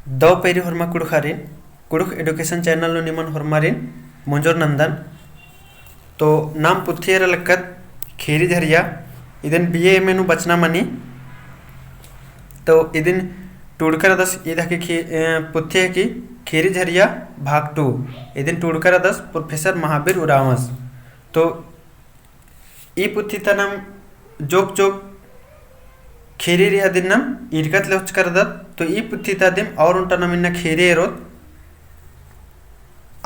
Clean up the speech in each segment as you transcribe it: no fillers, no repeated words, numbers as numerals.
दव peri हरमा कुड़ुखारिन Kurukh education channel निमन हरमारिन मंजोर नंदन तो नाम पुथियर लक्कत खेरी झरिया इदन बीए एम नु बचना मनी तो इदिन टूड़कर दस इधा की पुथ्य की खेरी झरिया भाग 2 इदिन टूड़कर दस प्रोफेसर महावीर उरावस तो ई पुथी तनम जोक जोक खेरी रिया दिनम इरकत लेवच कर दत तो ई पुथी तादिम और उनटा नमिन्ना खेरी एरोत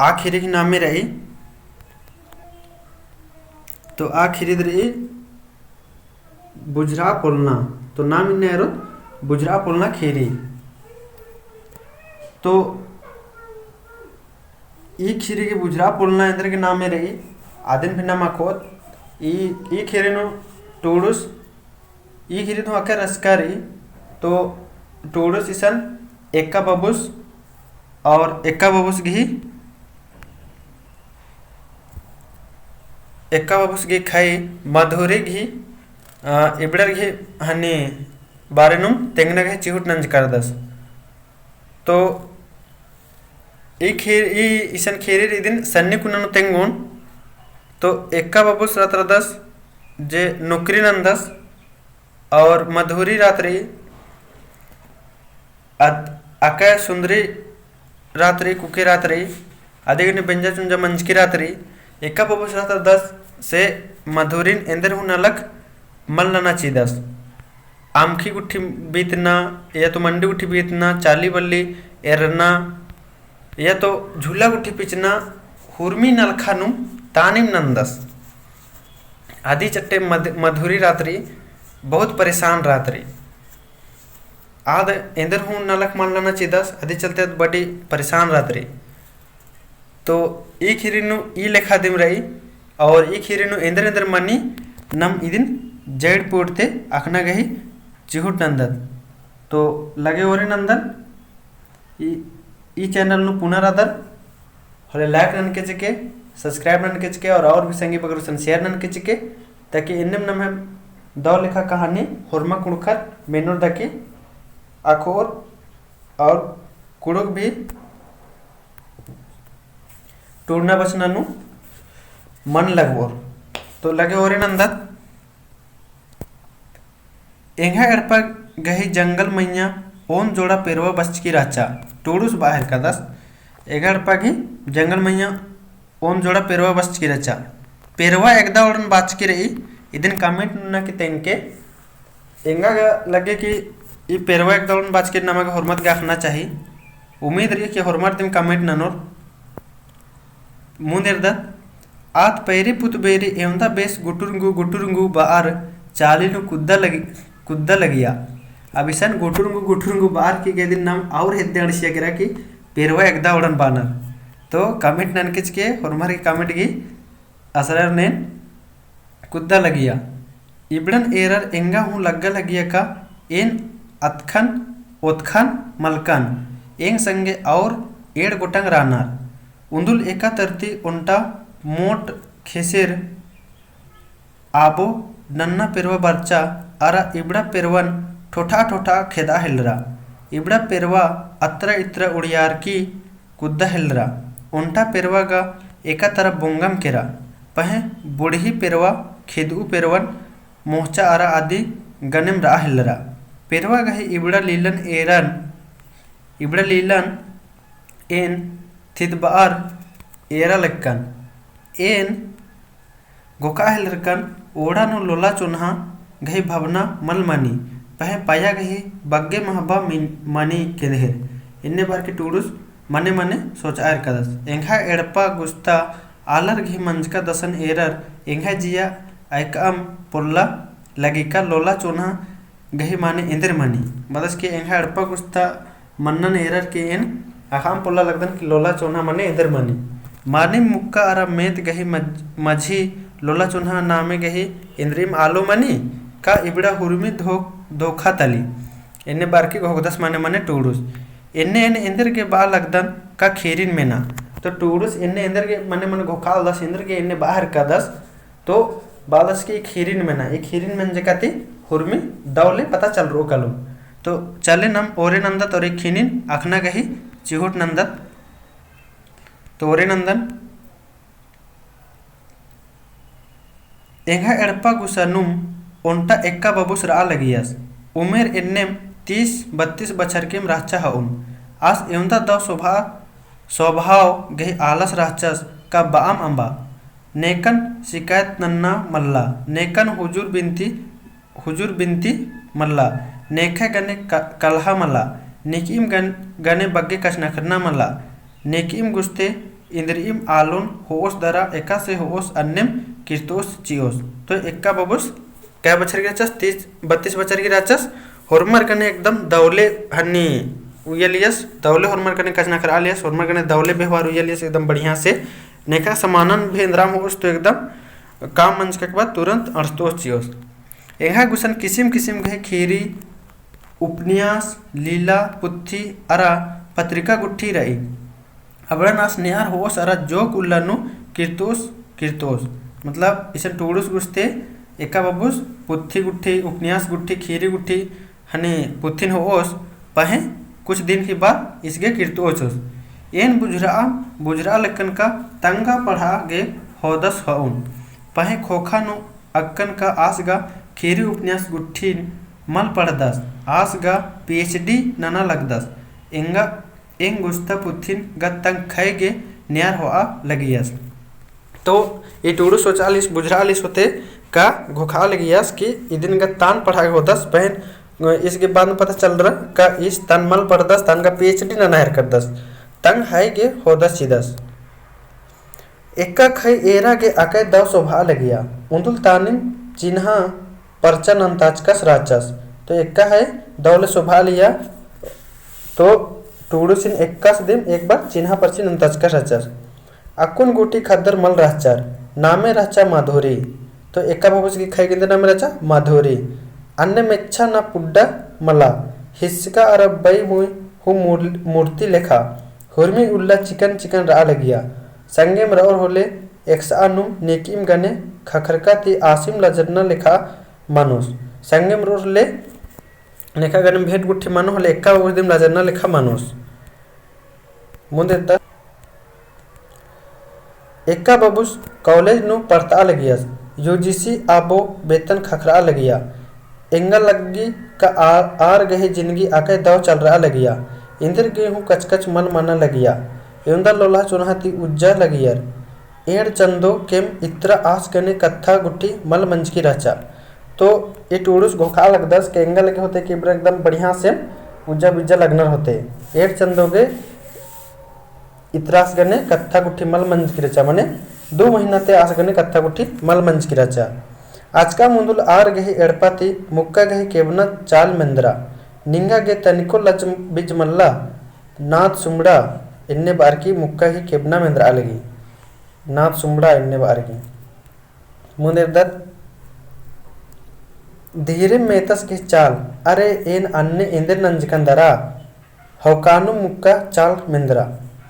आ खेरी की नामे रही तो आ खेरी रही बुजरा पोलना तो नाम इन्ने एरोत बुजरा पोलना खेरी तो ई खेरी की बुजरा पोलना इंद्र के नामे रही आदिन भिन्ना माकोत ई खेरी नु टूडुस ई खेरी नु आकर रसकारी तो टूडुस इसन एक्का बबुस घी खाई मधुरी घी इबड़र घी हनी बारेनुम तेंगना घी चिहुट नंज कर दस तो ई इसन खेरी इदिन सन्नी कुननु तेंगुन तो एक्का बबुस रात्र दस जे नौकरी नंदस और मधुरी रात्रि अका सुंदरी रात्रि कुके रात्रि आदिगनी बेंजा चुंजा मंज की रात्रि एक्का बबुस रात्र दस से मधुरीन इंदर हूँ नलक मल नना चीदस आमखी गुट्ठी बीतना या तो मंडी गुट्ठी बीतना चाली बल्ली एरना या तो झूला गुट्ठी पिचना हुर्मी नलखानुम तानिम नंदस आदि चट्टे मधुरी रात्रि बहुत परेशान रात्रि आद इंदर हूँ नलक मानना चिदस आदि चलते बड़ी परेशान रात्रि तो ई खीरीनु ई लेखा दिम रही और ई खीरीनु इंदर इंदर मनी नम इदिन जड़ पोड़ते अखना गही चिहुट नंदन तो लगे ओरे नंदन ई चैनल नु पुनरादर हले लाइक रन के चके सब्सक्राइब रन के चके और भी संगी बगर सन शेयर रन के चके ताकि इन्नम नम है दो लिखा कहानी हुरमा कुड़खर मेनोर दकी अखोर और कुड़ुक भी टूरना बचना नु मन लगवोर तो लगे ओरे नंदन एंगा एड़पा गही जंगल मैया ओन जोड़ा पेरवा बच की राचा टूडुस बाहर का दस एगा एड़पा की जंगल मैया ओन जोड़ा पेरवा बच की राचा पेरवा एकदा ओड़न बाच की रही इदिन कमेंट ना कि तेनके एंगा लगे कि ई पेरवा एकदा ओड़न बाच के नमक हरमत गाखना चाहिए उम्मीद रही कि हरमत दिन कमेंट ननोर मुंदेरदा आत पैरी पुत बेरी एवंदा बेस गुटुरंगु बार चालीनु कुद्दा लगिया अब इसन गुटुरंगु बार की गए दिन नाम और हेद्दे अड़सिया गिरा कि पेरवा एकदा उड़न बानर तो कमेंट ननकिच के हरमर की कमेंट की असरर ने कुद्दा लगिया इबड़न एरर एंगा हूँ लग्गा लगिया का एन अतखन ओतखन मलकन एंग संगे और एड़ गोटंग रानार उंदुल एका तरती उंटा मोट खेसेर आबो नन्ना पेरवा बर्चा अरा इबड़ा पेरवन ठोठा ठोठा खेदा हिलरा इबड़ा पेरवा अत्र इत्र उड़ियार की कुद्दा हिलरा उंटा पेरवा गा एका तरफ बोंगम केरा पहे बुढ़ी पेरवा खेदू पेरवन मोहचा अरा आदि गनिम रा हिलरा पेरवा गहे इबड़ा linen N थिदबार era Lakkan N गोका हिलरकन ओढ़ा नु लोला चुन्हा गही भवना मलमनी पहे पाया गही बग्गे महबा मनी केदहेर इन्ने बार के टूडुस मने मने सोचायर कदस एंघा एड़पा गुस्ता आलर घी मंजका दसन एरर एंघा जिया ऐकम पुल्ला लगिका लोला चुन्हा गही माने इंदर मनी बदस के एंघा एड़पा गुस्ता मन्नन एरर के एन अखाम पुल्ला लगदन की लोला चुन्हा मने इंदर मनी मानी मुक्का अरा मेत गही मझी लोला चुन्हा नामे गही इंद्रिम आलो मनी का इबड़ा हुरमी धोखा तली इन्ने बार की घोगदस माने मने टूडुस इन्ने इंदर के बा लगदन का खेरिन मेना तो टूडुस इन्ने इंदर के मने मने घोखाल दस इंदर के इन्ने बाहर का दस तो बादस की खीरिन मेना ये खीरिन में जकाती हुरमी दौले पता चल रो कलो तो चले नम ओरे नंदत और खिनिन अखना गही चिहुट नंदत तो ओरे नंदन एंगा एड़पा गुसानुम ओंटा एक्का बबुस रा लगियास उमेर एन्नेम 30-32 बछर केम राचा हाउन आस एवंदा दव स्वभाव गही आलस राचस का बाम अंबा नेकन शिकायत नन्ना मल्ला नेकन हुजूर बिनती मल्ला नेखे गने कलहा मल्ला नेकीम गने बग्गे कचना करना मल्ला नेकीम गुस्ते इंद्रियम आलोन होस दरा एका से होस अन्यम किरतोस चियोस। तो एक्का बबुस क्या बछर की राचस 30-32 बछर की राचस होरमर कने एकदम दौले हन्नी उयलियस दौले होरमर कने कचना कर आलियस होरमर कने दौले व्यवहार उयलियस एकदम बढ़िया से नेका समानन भेंद्राम होस तो एकदम काम मंच के बाद तुरंत अड़तोस चियोस। एहा गुसन किसिम किसिम के खीरी उपन्यास लीला पुथी अरा पत्रिका गुट्ठी रही अबड़न आस निहार होस अरा जोक उल्लानु किरतोस मतलब इसे टूडुस गुस्ते एका बबुस पुथी गुट्ठी उपन्यास गुट्ठी खीरी गुट्ठी हने पुथिन होस पहे कुछ दिन के बाद इसके किरतोस एन बुझरा लक्कन का तंगा पढ़ा गे होदस हउन पहे खोखा नु अक्कन का आसगा खीरी उपन्यास गुट्ठी मल पढ़दस आसगा PhD नना लगदस एंग गुस्ता पुथिन ग तंग खै गे न्यार होआ लगियस। तो ये टूडू सोचालिस बुझरालिस होते का घोखा लगियस कि इदिन का तान पढ़ा होदस बहन इसके बाद में पता चल रहा का इस तन मल पढ़दस तन का PhD ना नहर कर दस तंग हाय गे होदस चिदस एक्का खै एरा गे आके दव शोभा लगिया उंदुल तानिन चिन्हा परचन अंताचकस राचस। तो एक्का है दौले शोभा लिया तो टूडू सिन एक्कास दिन एक बार चिन्हा परचिन अंताचकस राचस अकुन गुटी खद्दर मल राचार नामे राचा माधुरी। तो एक्का बबुस की खै गिंदे नामे राचा माधुरी अन्य मेच्छा ना पुड्डा मला हिस्का अरब बई मुई हु मूर्ति लेखा हुर्मी उल्ला चिकन रा लगिया संगेम रौर होले एक्सानुम नेकीम गने खखरका ती आसिम लजरना लेखा मानुस संगेम रोर ले नेखा गने भेट गुट्ठी मानो होले एक्का बबुस दिन लजरना लेखा मानुस मुंदे एक्का बबुस कॉलेज नु पढ़ता लगियस UGC आबो वेतन खखरा लगिया एंगा लगी का आर गहे जिंदगी आके दव चल रहा लगिया इंद्र गेहूँ कचकच मन माना लगिया एवंदा लोला चुनहाती उज्जा लगियर एड़ चंदो केम इत्रा आस गने कत्था गुट्ठी मल मंच की राचा। तो ये टूडूस घोखा लगदस के एंगा लगे होते कि एकदम बढ़िया से उज्जा बिज्जा लगनर होते एड़ चंदोगे इतरास गने कत्था गुट्ठी मल मंच की रचा माने 2 महीना ते आस गने कत्था गुट्ठी मल मंच की रचा आज का मुंदुल आर गही एड़पाती मुक्का गही केवना चाल मेंद्रा निंगा गे तनिको लच बिज मल्ला नाथ सुमड़ा इन्ने बार की मुक्का ही केवना मेंद्रा लगी नाथ सुमड़ा इन्ने बार की मुंदेर दत्त धीरे मेतस की चाल अरे एन अन्य इंद्र नंजकंदरा हौकानु मुक्का चाल मेंद्रा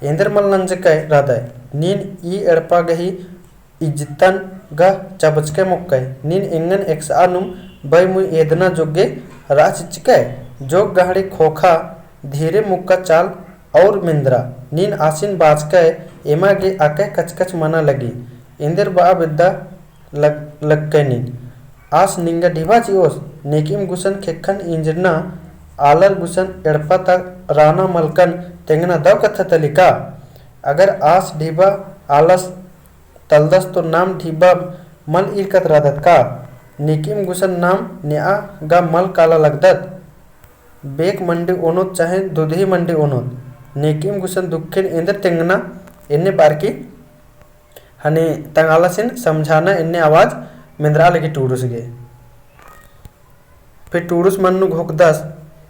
इंद्र मल नंजकय राधय नीन ई एड़पा गही इज्जतन ग चबचके मुक्कय नीन इंगन एक्सानुम बय मुई एदना जोगे राचिचके जोग गहड़ी खोखा धीरे मुक्का चाल और मिंद्रा नीन आसिन बाजकय एमा गे आके कचकच मना लगी इंद्र बा विद्या लगकय नीन आस निंगा ढिबा चियोस नेकिम गुसन खेखन इंजरना आलर गुसन एड़पा तक राना मलकन तेंगना दव कथा तलिका अगर आस ढिबा आलस तलदस तो नाम ढिबा मल इरकत रादत का निकिम गुसन नाम न्या गा मल काला लगदत बेक मंडी ओनोत चाहे दुधही मंडी ओनोत निकिम गुसन दुखेन इंद्र तेंगना इन्ने बारकी हने तंगाला सिन समझाना इन्ने आवाज मिंद्रा लगी टूडूस गे फिर टूडूस मन्नु घोकदस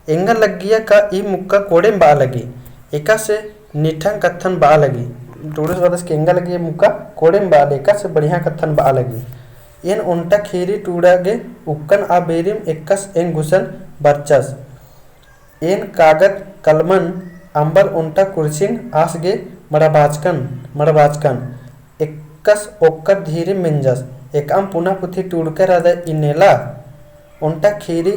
एंगा लग गया का ई मुक्का कोड़े बा लगी एका से निठंग कत्थन बा लगी टूडूस बदस के एंगा लगी मुक्का कोड़े बा एका से बढ़िया कत्थन बा लगी एन उन्टा खीरी टूड़ा गे उक्कन आ बेरिम एकस एन घुसन बरचस एन कागत कलमन अंबर उन्टा कुर्सिंग आस गे मड़बाचकन एकस ओक्कर धीरे मिंजस एकाम पुनः पुथी टूड़कर राधा इनेला उन्टा खीरी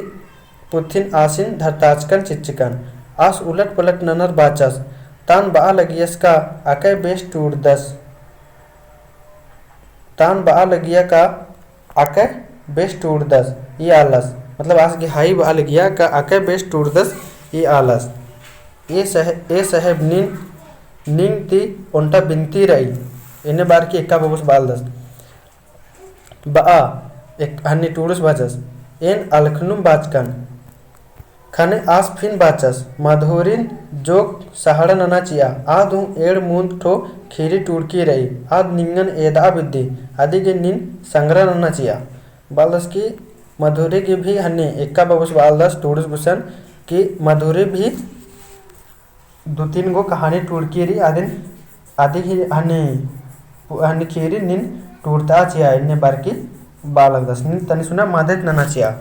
पुथिन आसिन धरताचकन चिच्चिकन आस उलट पलट ननर बाचस तान बा लगियस का आके बेस टूट दस तान बा लगिया का आके बेस टूट दस ये आलस मतलब आज की हाई बा लगिया का आके बेस टूट दस ये आलस ए साहेब नींग ती ओंटा बिनती रही इन्हें बार की एक्का बबुस बाल दस बा एक हन्नी टूडुस बाचस एन अलखनुम बाचकन खाने आस फिन बाचस मधुरिन जोक सहाड़ा नना चिया आद हूँ एड़ मूंद ठो खीरी टूड़की रही आद निंगन एदा बिद्दी आदि के निन संग्रह नना चिया बालदस की मधुरी की भी हन्नी एक्का बबुस बालदस टूडुस बुसन की मधुरी भी दो तीन गो कहानी टूड़की रही आदि की हन्नी खीरी निन टूटता चिया इन्हें बार की बालदस निन तनि सुना मादेत नना चिया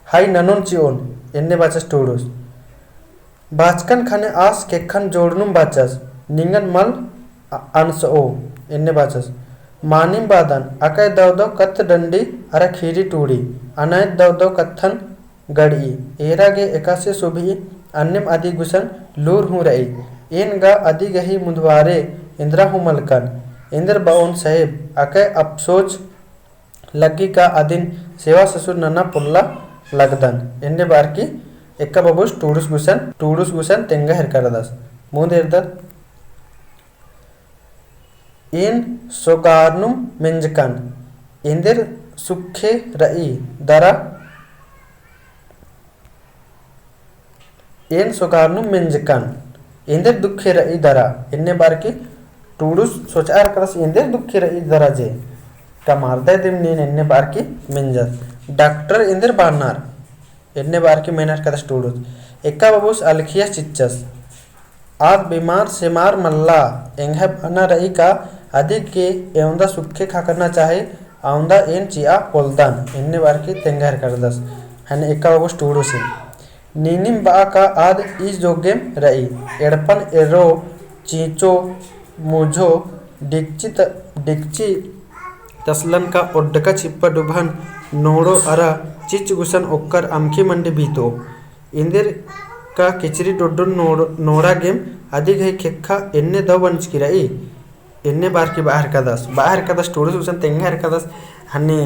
हाई ननोन चियोन इन्हें बाचस टूडुस बाचकन खाने आस केखन जोड़नुम बाचस निंगन मल अनसओ इन्हें बाचस मानिम बादन अकय दव दव कत्थ डंडी अरा खीरी टूड़ी अनायत दव दव कत्थन गड़ी एरा गे एकासे सुभी अन्यम आदि गुसन लूर हूँ रही इन गा आदि गही मुंदवारे इंद्रा हूँ मलकन इंद्र बाउन साहेब अकय अफसोच लग्गी का आदिन सेवा ससुर नना पुल्ला लगदन इन्ने बार की एक्का बबुस टूडुस गुसन तेंगा हिरकारदस मूंद इर्दर इन सोगार्नुम मिंजकन इंदिर सुखे रई दरा इन सोगार्नुम मिंजकन इंदिर दुखे रई दरा इन्ने बार की टूडुस सोचार करस इंदिर दुखे रई दरा जे टमारदे दिम नीन इन्ने बार की मिंजस डॉक्टर इंदिर बारनार इन्ने बार की मेहनत करस टूडुस एक्का बबुस अलखिया चिच्चस आज बीमार सेमार मल्ला एंगे बना रही का अधिक के एवंदा सुखे खा करना चाहे आउंदा एन चिया पोलदान इन्ने बार की तेंगर कर दस हने एक्का बबुस टूडुस नीनिम बा का आद इस जोगेम रही एड़पन एरो चींचो मुझो डिक्ची तसलन का ओड्डका चिप्पा डुभन नोड़ो अरा चिच गुसन ओक्कर अमखी मंडी बीतो इंदिर का किचरी डोडुन नोड़ा गेम आदि गई खेखा इन्ने दव बंच की रही इन्ने बार की बाहर का दस टूडुस गुसन तेंगर का दस हन्ने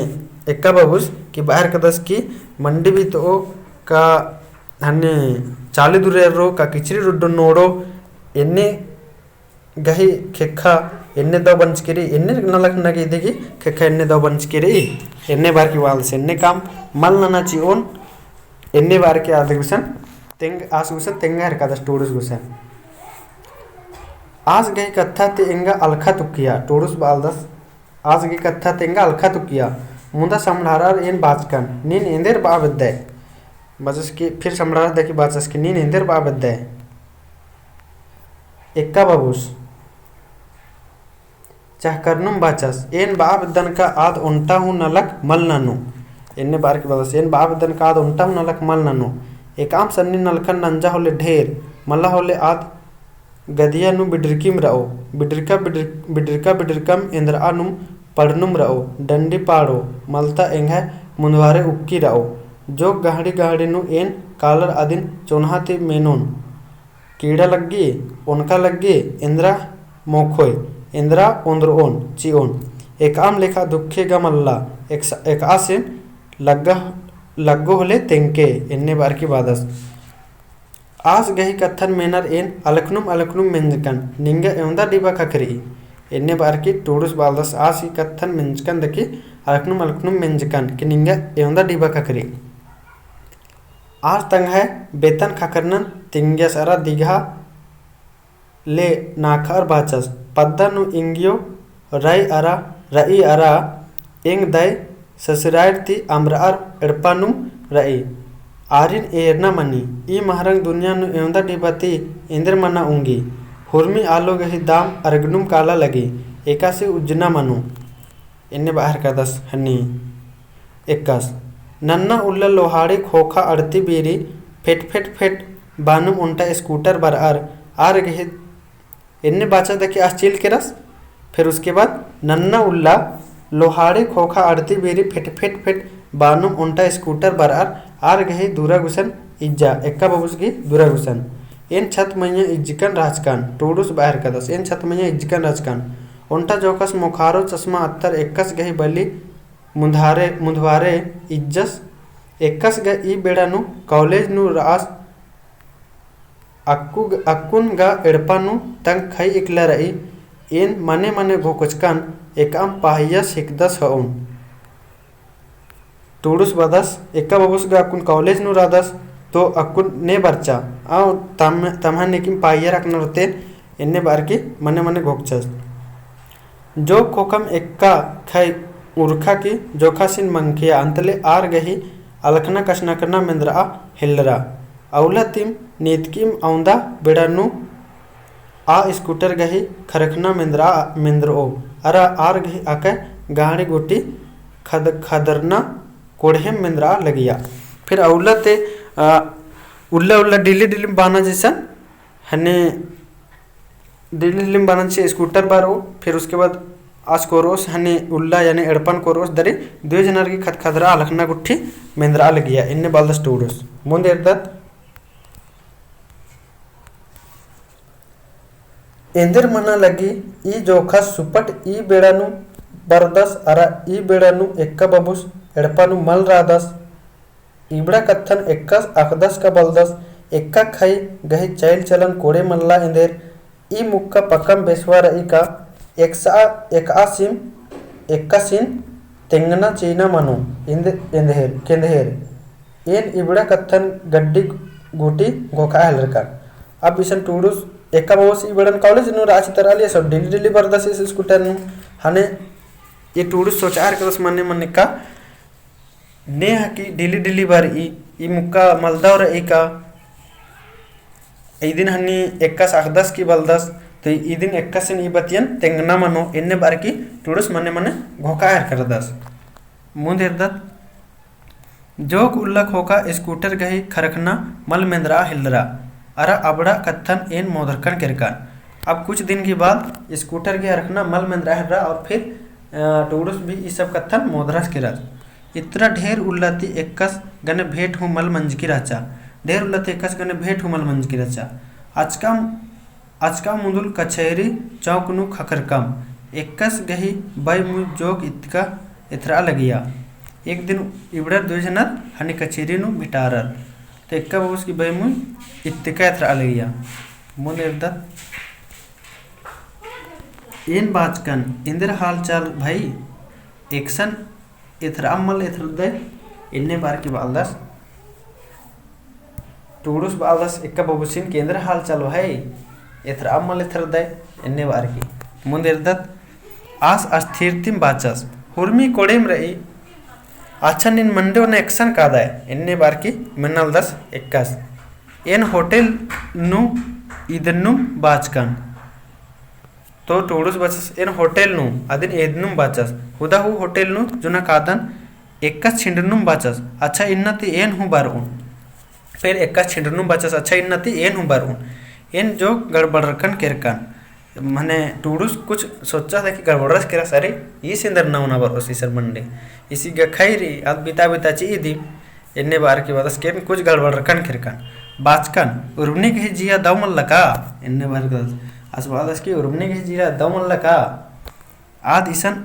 एक्का बबुस की बाहर का दस की मंडी बीतो का हन्ने चाली दुरे रो का किचरी डोडुन नोड़ो इन्ने गही खेखा इन्ने दव बंच की रही इन्ने नलक नगी देगी खेखा इन्ने दव बंच की रही इन्ने बार की वाल से इन्ने काम मल नना चिओन इन्ने बार के आदि गुसन तेंग आस गुसन तेंगा हरका दस टूडुस गुसन आज गई कथा ते इंगा अलखा तुकिया टूडुस बालदस आज गई कथा तेंगा अलखा तुकिया मुंदा समढ़ारार इन बाचकन नीन इंदेर बा बद्दे बजस की फिर समढ़ार देखी बाचस की नीन इंदेर बा बद्दे एक्का बबुस चाहकरनुम बाचस एन बा बद्दन का आद उंटा हूँ नलक मल ननु इन्ने बार की बदस एन बा बद्दन का आद उंटा हूँ नलक मल ननु एकाम सन्नी नलखन नंजा होले ढेर मल्ला होले आद गदिया नु बिडरकिम रहो बिडरकम इंद्रा नुम पढ़नुम रहो डंडी पाड़ो मलता एंगे मुंदवारे उक्की रहो जो गहड़ी नु एन कालर आदिन चोनहाती मेनोन कीड़ा लग्गी उनका लग्गी इंद्रा मोखोय इंद्रा ओंद्रोन चिओन एक आम लेखा दुखे गमल्ला एक आसिन लग्गो होले तेंके इन्ने बार की बादस आस गही कथन मेनर एन अलखनुम मिंजकन निंगा एवंदा डिबा खखरी इन्ने बार की टूडुस बालदस आस ही कथन मिंजकन दकी अलखनुम मिंजकन कि निंगा एवंदा डिबा खखरी आज तंग है बेतन खखरनन तिंग्या सारा दिघा ले नाखर बाचस पद्दा नु इंगियो रई अरा इंग दय ससुरायर ती अमरार एड़पानुम रई आरिन एरना मनी ई महरंग दुनिया नु एवंदा डिबाती इंद्र मना उंगी हुर्मी आलो गही दाम अरगनुम काला लगी एका से उज्जना मनु इन्ने बाहर का दस हन्नी एक्कास नन्ना उल्ला लोहाड़ी खोखा अड़ती बीरी फेट बानुम उंटा स्कूटर बरार आर गही इन्ने बाचा देखी आज चील के रस फिर उसके बाद नन्ना उल्ला लोहाड़ी खोखा अड़ती बेरी फेट बानुम उंटा स्कूटर बरार आर गही दूरा गुसन इज्जा एक्का बबुस की दूरा गुसन एन छत मैया इज्जिकन राजकान टूडुस बाहर कदस एन छत मैया इज्जिकन राजकान ओंटा जोकस मुखारो चश्मा अत्तर एक्कस गही बली मुंधवारे इज्जस एक्कस ग ई बेड़ानु कॉलेज नु रास अक्कुन गा एड़पानु तंग खई इकला रही एन मने मने घोकचकान एकाम पाहिया सिकदस हउन टूडुस बदस एक्का बबुस गा अक्कुन कॉलेज नु रादस तो अक्कुन ने बरचा आउ तमहा नेकिम पाहिया रखना रहते इन्ने बार की मने मने घोकचस जो खोकम एक्का खई उर्खा की जोखासिन मंकिया अंतले आर गही अलखना कशनकना मेंद्रा हिल्लरा अवला तिम नीतकिम औंदा बेड़ानु आ स्कूटर गही खरखना मेंद्रो अरा आर गही आके गाड़ी गोटी खदरना कोढ़ेम मेंद्रा लगिया फिर अवला ते उल्ला उल्ला डिली डिली बाना जैसा हने डिली डिली बाना से स्कूटर बारो फिर उसके बाद आज कोरोस हने उल्ला यानी एड़पन कोरोस दरे दो जनार की खदरा अलखना गुट्ठी मेंद्रा लगिया इन्ने बालदस टूडुस मुंदे एद्दत इंदिर मना लगी ई जोखा सुपट ई बेड़ानु बरदस अरा ई बेड़ानु एक्का बबुस एड़पानु मल रादस इबड़ा कत्थन एक्कस अकदस का बलदस एक्का खई गही चैल चलन कोड़े मल्ला इंदेर ई मुक्का पकम बेसवा रई का एक्का सिन तेंगना चीना मनो केंदेर एन इबड़ा कत्थन गड्डी गोटी घोखा हलरका अब इसन टूडुस एक्का बबुस ई बेड़न कॉलेज नु राची तरलिया सब डिली डिली बरदस इस स्कूटर नु हने ये टूडुस सोचार करस मने मने का ने हकी डिली डिली बार ई मुक्का मलदावर ई का ई दिन हनी एक्का साखदस की बलदस तो ई दिन एक्का सिन ई बतियन तेंगना मनो इन्ने बार की टूडुस मने मने घोकायर करदस मुंदेरदत जोक उल्लक होका स्कूटर गही खरखना मल मेंद्रा हिल्लरा अरा अबड़ा कत्थन एन मोदरकन किरकान अब कुछ दिन के बाद स्कूटर के रखना मल मेंद्रा हिल्लरा और फिर टूडुस भी ये सब कत्थन मोदरस किरच इतना ढेर उल्लती एक्कस गने भेंट हूँ मल मंज की राचा ढेर उल्लती एक्कस गने भेंट हूँ मल मंज की राचा आजका मुदुल कचहरी चौक नु खखरकम एक्कस गही बाई मु जोक इतका इथरा लगिया एक दिन इबड़ा दो जनार हनी कचेरी नु भिटारर तो एक्का बबुस की बाई मु इतका इथरा लगिया मुन एरदत एन बाचकन इंदिर हाल चाल भाई एक्सन इथरा अम्मल इथर दे इन्ने बार की बालदस टूडुस बालदस एक्का बबुसिन केंद्र हाल चालो है इथरा अम्मल इथर दे इन्ने बार की मुन एरदत आस अस्थिरतिम बाचस हुर्मी कोडेम रही अच्छा निन मंडे ने एक्शन कादा है इन्ने बार की मिनल दस एक्कास एन होटल नु इदन्नु बाचकन तो टूडुस बचस एन होटल नु अदिन एदनुम बाचस हुदा हु होटल नु जुना कादन एक्कास छिंडनुम बाचस अच्छा इन्नति एन हु बारउन फिर एक्कास छिंडनुम बाचस अच्छा इन्नति एन हु बारउन एन जो गड़बड़ रखन केरकान माने टूडुस कुछ सोचा था कि गड़बड़स केरा सारे ये सिंदर ना बरोस इसर मंडे इसी गखैरी आज बिता बिता ची दी इन्ने बार की बात स्केन कुछ गड़बड़ रखन खिरकान बाचकन उर्मने के जिया दमल लका इन्ने बार का आज बात की उर्मने के जिया दमल लका आद इसन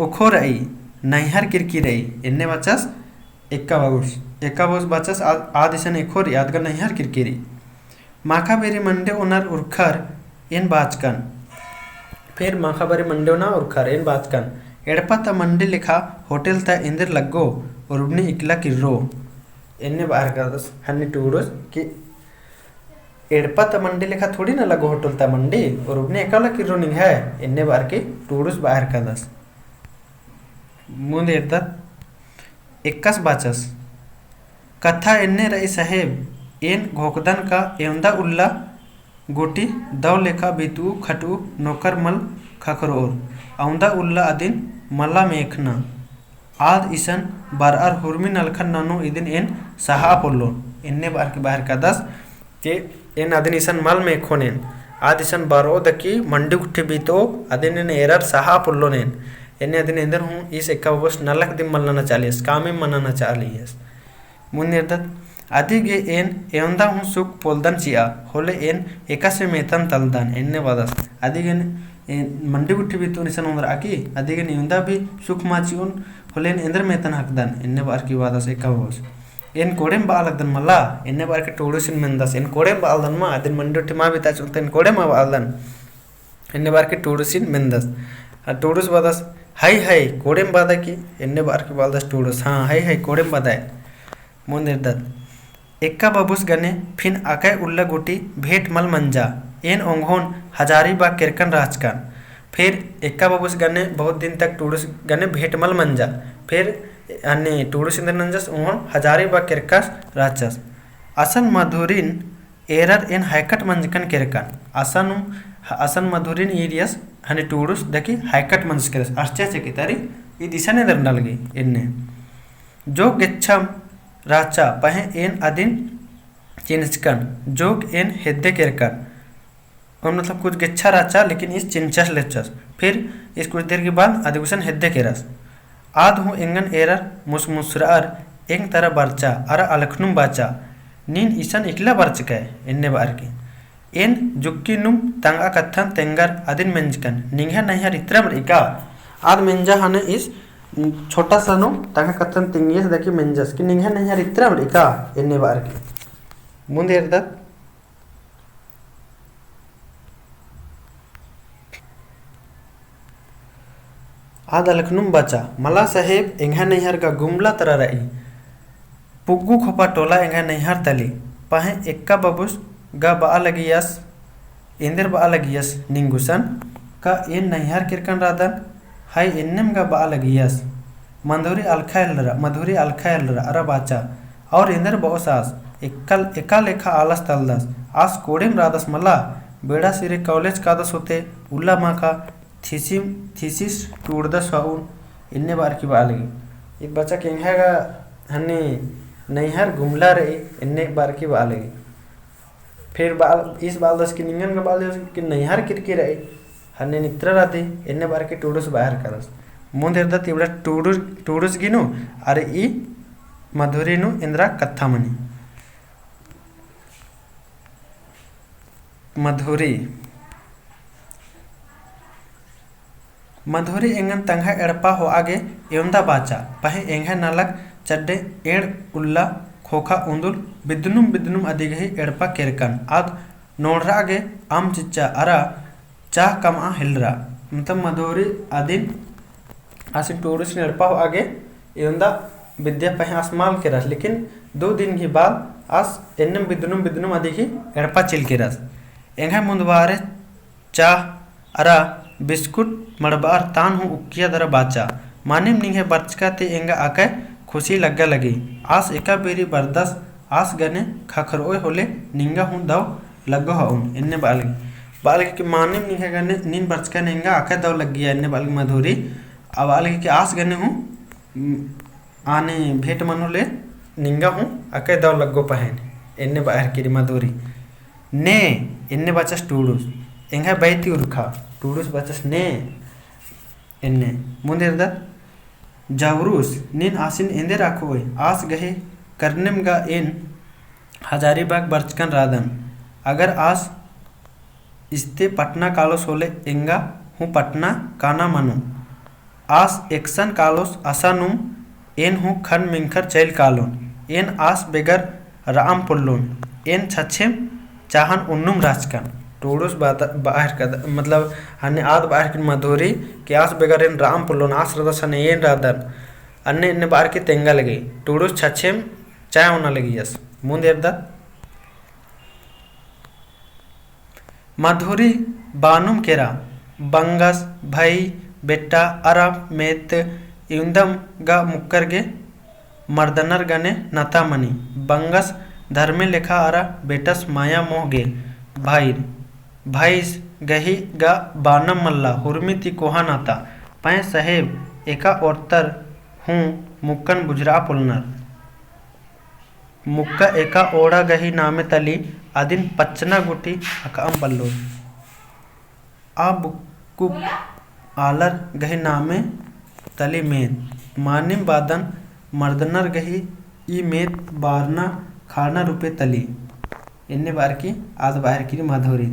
उखो रही नैहर किरकी रही इन्ने बचस एक्का बबुस बचस आद इसन एखोरी आद का नैहर किरकिरी माखा बेरी मंडे उनर उरखर एन बाचकन फिर माखाबारी मंडे उना उरखर एन बाचकन एड़पा ता मंडे लिखा होटल ता इंदिर लगो उर्बनी इकला किर्रो इन्ने बाहर का दस हन्नी टूडुस कि एड़पा ता मंडे लिखा थोड़ी ना लगो होटल ता मंडे उर्बनी इकला किर्रो नहीं है इन्ने बाहर के टूडुस बाहर का दस मुंद एड़दत एक्कस बाचस कथा इन्ने रही साहेब एन घोकदन का एवंदा उल्ला गोटी दव लेखा बीतू खटू नौकर मल खखरोर औंदा उल्ला अदिन मल्ला मेखना आद इसन बार आर हुरमी नलखन नानो इदिन एन सहा पोलो इन्ने बार के बाहर का दस के एन अदिन इसन मल मेखोनेन आद इसन बारो दकी मंडी गुट्ठी बीतो अदिन एन एरर सहा पोलो नेन इन्ने अदिन इंदर हूँ इस एक्का बस नलक दिन मलना चालियस कामे मनाना चालियस ಮುಂದಿರ್ತದ ಅದಿಗೆ ಏನ್ ಎವಂದ ಹು ಸುಕ್ ಪೊಲ್ದನ್ ಚಿಯಾ ಹೊಲೆ ಏನ್ ಏಕಸೆ ಮೇತನ್ ತಲ್ದಾನ್ ಎನ್ನೆ ವಾದಸ್ ಅದಿಗೆ ಮಂಡಿ ಗುಟ್ಟಿ ಬಿತ್ತು ನಿಸನ್ ಒಂದ್ರ ಆಕಿ ಅದಿಗೆ ನಿಂದ ಬಿ ಸುಕ್ ಮಾಚಿउನ್ ಹೊಲೆನ್ ಎಂದ್ರ ಮೇತನ್ ಹಾಕ್ದಾನ್ ಎನ್ನೆ ಬಾರ್ की वादस एका होस एन कोडेम बालदन मला एन्ने बार के टोडुसिन मेंदस एन कोडेम बालदन मा अदिन मंडी गुट्टी मा बिता चुनतन कोडेम बालदन एन्ने बार के टोडुसिन मेंदस टोडुस वादस हाय हाय कोडेम बादा की एन्ने बार की बालदस टोडुस हाँ हाय हाय कोडेम बादा ಮುಂದಿರ್ತದ एक्का बबुस गने फिन आकाय उल्ला गुटी भेट मल मंजा एन ओंघोन हजारी बा किरकन राजकान फिर एक्का बबुस गने बहुत दिन तक टूडुस गने भेट मल मंजा फिर अन्य टूडुस इंद्र नंजस ओंघोन हजारी बा किरकास राचस असन मधुरिन एरर एन हाइकट मंजकन किरकन असन मधुरिन इरियस हने टूडुस दकी हाइकट मंज करस अर्चे की तारी ई दिशा ने दरना लगी इन्ने जो गिच्छम राचा पहे एन अदिन चिंचकन जोग एन हेद्दे केरकन और मतलब कुछ गिच्छा राचा लेकिन इस चिंचस लेचस फिर इस कुछ देर के बाद अधिकुशन हेद्दे केरस आद हूँ एंगन एरर मुसमुसरार एंग तरह बर्चा अरा अलखनुम बाचा नीन ईसन इकला बर्च के इन्ने बार के एन जुक्की नुम तंगा कथन तेंगर अदिन मेंजकन निंगा नहर इत्रम इका आद मेंजा हने इस छोटा सा नो तंगा कथन तिंगियस दकी मेंजस कि निंगा नहर इत्रम इका इन्ने बार के ಮುಂದೆ ಇರ್ದ आदलखनुम बचा मला साहेब एंघा नैहर का गुमला तरह रही पुग्गू खोपा टोला एंघा नैहर तली पाहे एक्का बबुस गा बा लगियस इंदर बा लगियस निंगुसन का एन नैहर किरकन रादन हाय एन्नम गा बा लगियस मधुरी अलखायलरा अरा बाचा और इंदर बहुसास एका लेखा आलस तलदस आस कोडेम रादस मला बेड़ा सिरे कॉलेज कादस होते उल्ला माँ का थीसिस टूटदस वाउन इन्ने बार की बाल लगी एक बच्चा केंघागा हन्ने नैहर गुमला रही इन्ने बार की बाल लगी फिर बाल इस बाल दस की निंगन का बाल कि नैहर किरकी रही हन्ने नित्र राते इन्ने बार की टूडस बाहर करस मुंद इर्दा तिबड़ा टूडस गिनो अरे ई मधुरी नु इंद्रा कथा मनी मधुरी एंगन तंगा एड़पा हो आगे एवंदा बाचा पहे एंगा नालक चड्डे एड़ उल्ला खोखा उंदुल बिद्दुनुम अधिगही एड़पा केरकन आद नोड़रा आगे आम चिच्चा अरा चाह कमा हिलरा मतलब मधुरी आदिन आसिन टूरिस्ट एड़पा हो आगे एवंदा विद्या पहे आसमाल के रस लेकिन 2 दिन के बाद आस एन्नम बिद्दुनुम अधिगी एड़पा चिल के रस एंगा मुंदवारे चाह अरा बिस्कुट मड़बार तान हूँ उकिया दरा बाचा मानिम निंगे बर्चका ते एंगा आके खुशी लग्गा लगी आस एका बेरी बरदस आस गने खखरोए होले निंगा हूँ दव लग्गा हूँ इन्ने बालगी के मानिम निंगे गने नीन बर्चका निंगा आके दव लग गया इन्ने बालगी मधुरी अब बालगी के आस गने हूँ आने भेट मनोले निंगा हूँ आके दव लग्गो पहन इन्ने बाहर की मधुरी ने इन्ने बचस टूडुस एंगा बैती उर्खा टूडुस बचस ने इन्ने मुंदिरदा जावरुस नीन आसिन इंदे राखोय आस गहे करनेम गा इन हजारीबाग बर्चकन रादन अगर आस इस्ते पटना कालोस होले एंगा हूँ पटना काना मनु आस एक्सन कालोस असानुम एन हूँ खन मिंखर चैल कालोन एन आस बेगर राम पुल्लोन एन छछेम चाहन उन्नुम राजकन टोडुस बाहर का मतलब हने आद बाहर की मधुरी के आस बेगर इन राम पुल्लोन आस रदस हने एन रादन अन्ने इन्ने बाहर की तेंगा लगी टोडुस छछेम चाय होना लगी यस मुंद एरदा मधुरी बानुम केरा बंगस भाई बेटा अरब मेत इंदम गा मुक्कर गे मर्दनर गने नता मनी बंगस धर्मे लेखा अरा बेटस माया मोह गे भाईस गही गा बानम मल्ला हुरमिति कोहा नाता पै साहेब एका औरतर हूँ मुक्कन बुजरा पुलनर मुक्का एका ओड़ा गही नामे तली अदिन पच्चना गुटी अकाम बल्लो आ बुक्कु आलर गही नामे तली में मानिम बादन मर्दनर गही ई मेत बारना खाना रुपे तली एन्ने बार की आज बाहर की माधुरी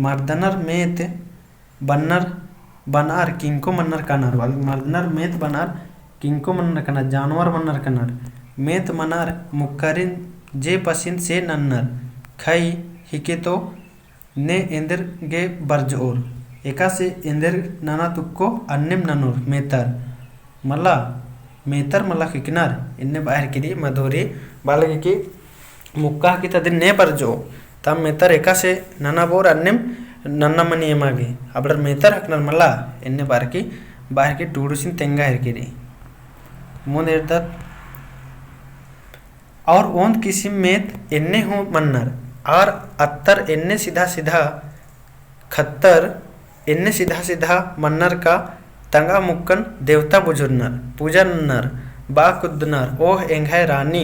मर्दनर मेत बन्नर बनार किंको मन्नर कनर वाली मर्दनर मेत बनार किंको मन्नर कनर जानवर मन्नर कनर मेत मनार मुक्करिन जे पसिन से नन्नर खई हिके तो ने इंदर गे बर्ज और एका से इंदर नाना तुक्को अन्निम ननूर मेतर मला मेतर मला किकनार इन्ने बाहर की मधुरी बालगी की मुक्का की तदिन ने बर्जो तब मेतर एका से नाना बोर अन्निम नन्ना मनी एमागे अबडर मेतर हकनर मला इन्ने बाहर की टूडुसिन तेंगा हरकिरी मुनेरदत और ओंद किसिम मेत एन्ने हूँ मन्नर और अत्तर एन्ने सीधा सीधा खत्तर एन्ने सीधा सीधा मन्नर का तंगा मुक्कन देवता बुजुर्नर पूजा नन्नर बा कुद्दनर ओह एंघाय रानी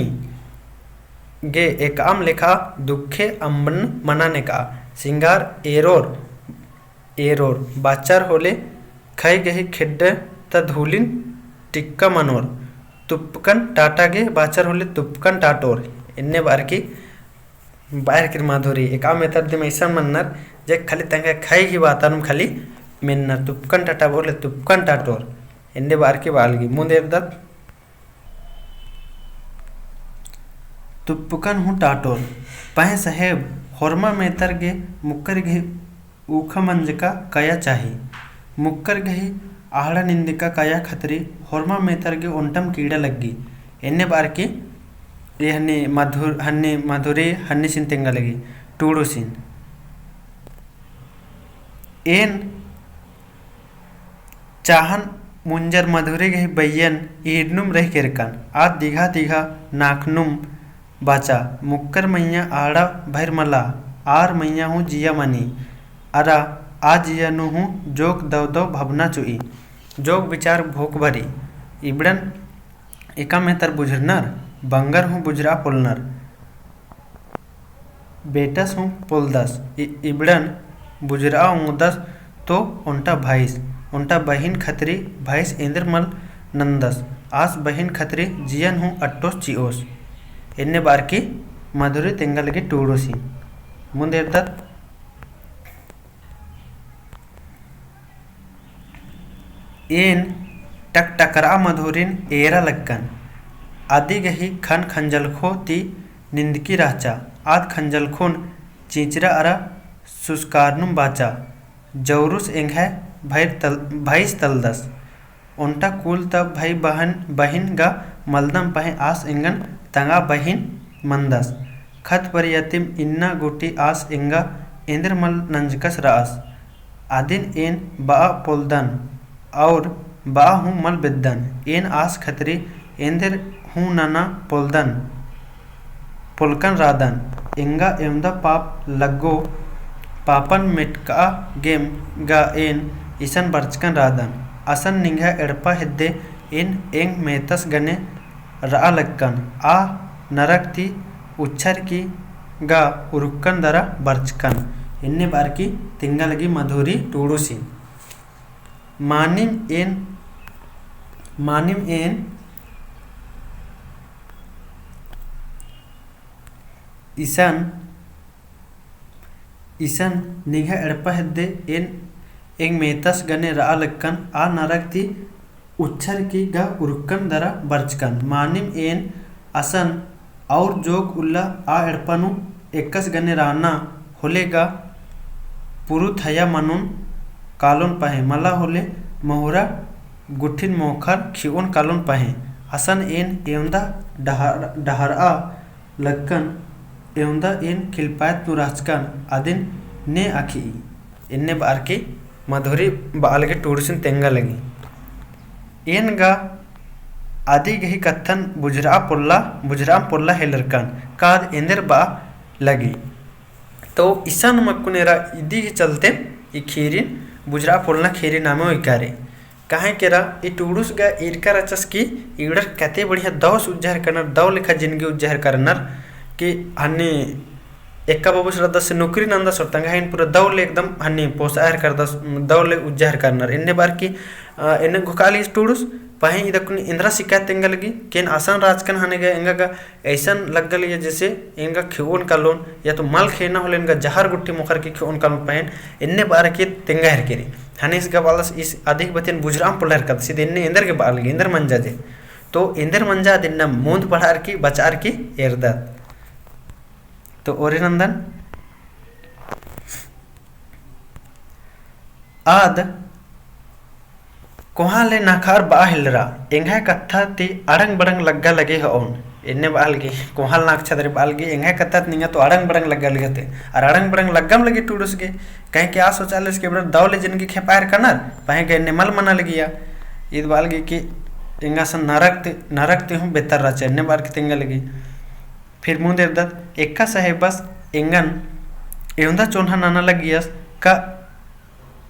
गे एकाम लेखा दुखे अम्बन मनाने का सिंगार एरोर एरोर बाचार होले खई गही खेड त धूलिन टिक्का मनोर तुपकन टाटा गे बाचार होले तुपकन टाटोर इन्ने बाहर की माधुरी एका मेतर दिम ऐसा मन्नर जे खाली तंगा खाई की बातानुम खाली मेन्नर तुपकन टाटा बोले तुपकन टाटोर इन्ने बार की बालगी मुंदेरदत तुपकन हूँ टाटोर पह साहेब होरमा मेतर गे मुक्कर गे ऊखा मंजका कया चाही मुक्कर गही आहड़ा निंदिका कया खतरी होरमा मेतर गे ओंटम कीड़ा लग्गी एन्ने बार की ये हन्ने मधुरे हन्ने सिन तेंगा लगी टूडो सिन एन चाहन मुंजर मधुरे गही बैयन ईडनुम रह केरकन आज दिघा दिघा नाखनुम बाचा मुक्कर मैया आड़ा भैर मला आर मैया हूँ जिया मनी अरा आ जिया नु हूँ जोक दव दव भवना चुई जोक विचार भोक भरी इबड़न एका में तर बुझरनर बंगर हूँ बुजरा पुलनर बेटस हूँ पुलदस इबड़न बुजरा ऊदस तो उनटा भाईस उनटा बहिन खतरी भाईस इंद्रमल नंदस आस बहिन खतरी जियन हूँ अट्टोस चिओस इन्ने बार की मधुरी तेंगा लगी टूडोसी मुंदेरदत एन टक टकरा मधुरीन एरा लक्कन आदि गही खन खंजलखो ती निंदकी राचा आद खंजलखोन चींचरा अरा सुस्कारनुम बाचा जौरुस एंघै भाईस तलदस उनटा कुल तब भाई बहिन गा मलदम पहे आस एंगन तंगा बहिन मंदस खत पर यतिम इन्ना गुटी आस एंगा इंद्रमल नंजकस रास आदिन एन बा पोलदन और बा हूँ मल बिद्दन एन आस खतरी इंद्र हूँ नाना पोलदन पुलकन रादन इंगा एमदा पाप लग्गो पापन मिटका गेम गा एन इसन बर्चकन रादन असन निंगा एड़पा हिद्दे इन एंग मेतस गने रा लक्कन आ नरक ती उच्छर की गा उरुक्कन दरा बर्चकन इन्ने बार की तिंगा लगी मधुरी टूडुसिन मानिम एन इसन निघा एड़पा हिद्दे एन एंग मेतस गने रा लक्कन आ नरक ती उच्छर की गा उरुक्कन दरा बर्चकन मानिम एन असन और जोग उल्ला आ एड़पनु एकस गने राना होलेगा पुरु थया मनुन कालोन पहे मला होले महुरा गुठिन मोखर खिउन कालोन पहे असन एन एवंदा डहरा लक्कन एवंदा एन खिलपायत नुराचकन आदिन ने आखी इन्ने बार की मधुरी बाल के टूडसिन तेंगा लगी एन गा आदि गही कत्थन बुजराम पुल्ला हेलरकन काद इंदर बा लगी तो ईसान मक्कुनेरा इदी के चलते ई खीरिन बुजरा पुल्ला खीरी नामे इकारे कहाँ केरा ई टूडुस गा इरका रचस की इडर कते बढ़िया दव उज्जहर करनर दव लेखा जिंदगी उज्जहर करनर कि हन्नी एक्का बाबू श्रद्धा से नौकरी नंदा सोरतंगा इन पूरा दौले एकदम हन्नी पोसायर कर दस दौले उज्जहर करनर इन्ने बार की इन्ने घुकाली टूडुस पहे इदकुन इंद्रा शिकायत तेंगा लगी केन आसान राजकन हाने गए एंगा का ऐसा लग गल जैसे एंगा खिओन कालोन या तो माल खेना होले एंगा जहर गुट्टी मुखर के खिओन कालोन पहन इन्ने बार के तेंगा हर केरी हाने इस गवालस इस अधिक बतिन बुजराम पुलर कर सीधे इन्ने इंदर के बाल इंदर मंजा जे तो इंदर मंजा दिन मूंद पढ़ार की बचार की एरदा तो ओरे नंदन आद कोहाले नाखार बा हिलरा एंगा कथा ती अड़ंग बड़ंग लग्गा लगे होन इन्ने बाल गे कोहाल नाक छदरे बाल गे एंगा कथा निंगा तो अड़ंग बड़ंग लग्गा लगते और अड़ंग बड़ंग लग्गम लगे टूडुस गे कहीं के आ शौचालय के बड़ा दौले जिनकी खेपायर कनर पहे के इन्ने मल मना लगिया ईद बाल गे कि एंगा सन नरक ते हूँ बेहतर राचे इन्ने बार के तेंगा लगी फिर मुंह देवदत्त एक्का साहेब बस एंगन एवंदा चोन्हा नाना लगियस का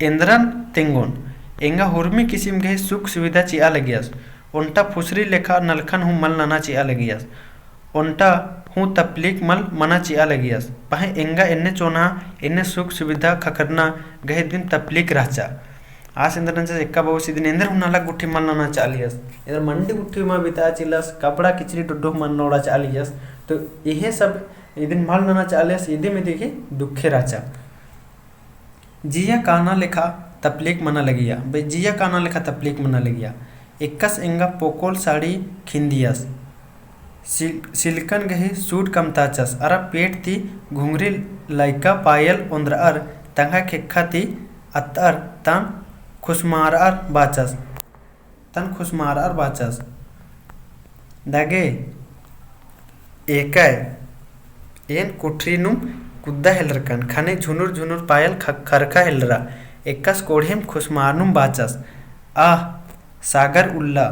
इंद्रन तेंगोन एंगा हुर्मी किसिम के सुख सुविधा चिया लगियस उनटा फुसरी लेखा नलखन हूँ मल नाना चिया लगियस उनटा हूँ तपलीक मल मना चिया लगियस पहे एंगा इन्ने चोना इन्ने सुख सुविधा खकरना गहे दिन तपलीक राचा आस इंद्रन से एक्का बहु सीधे इंद्र हूँ नाला गुट्ठी मल नाना चालियस इधर मंडी गुट्ठी में बिता चिलस कपड़ा किचरी डुड्डो मन नोड़ा चालियस तो यह सब इदिन मल नाना चालियस इधे में देखी दुखे राचा जिया काना लेखा तपलीक मना लगिया भाई जिया काना लेखा तपलीक मना लगिया एक्कस एंगा पोकोल साड़ी खिंदियस सिल्कन गही सूट कमताचस अरा पेट ती घुंगरी लाइका पायल उंद्रअर तंगा खेखा ती अतर तन खुशमारअर बाचस दागे एकाय एन कुठरीनुम कुद्दा हेलरकन खाने झुनुर झुनुर पायल खरखा हेलरा एक्कस कोढ़ेम खुशमारनुम बाचस आह सागर उल्ला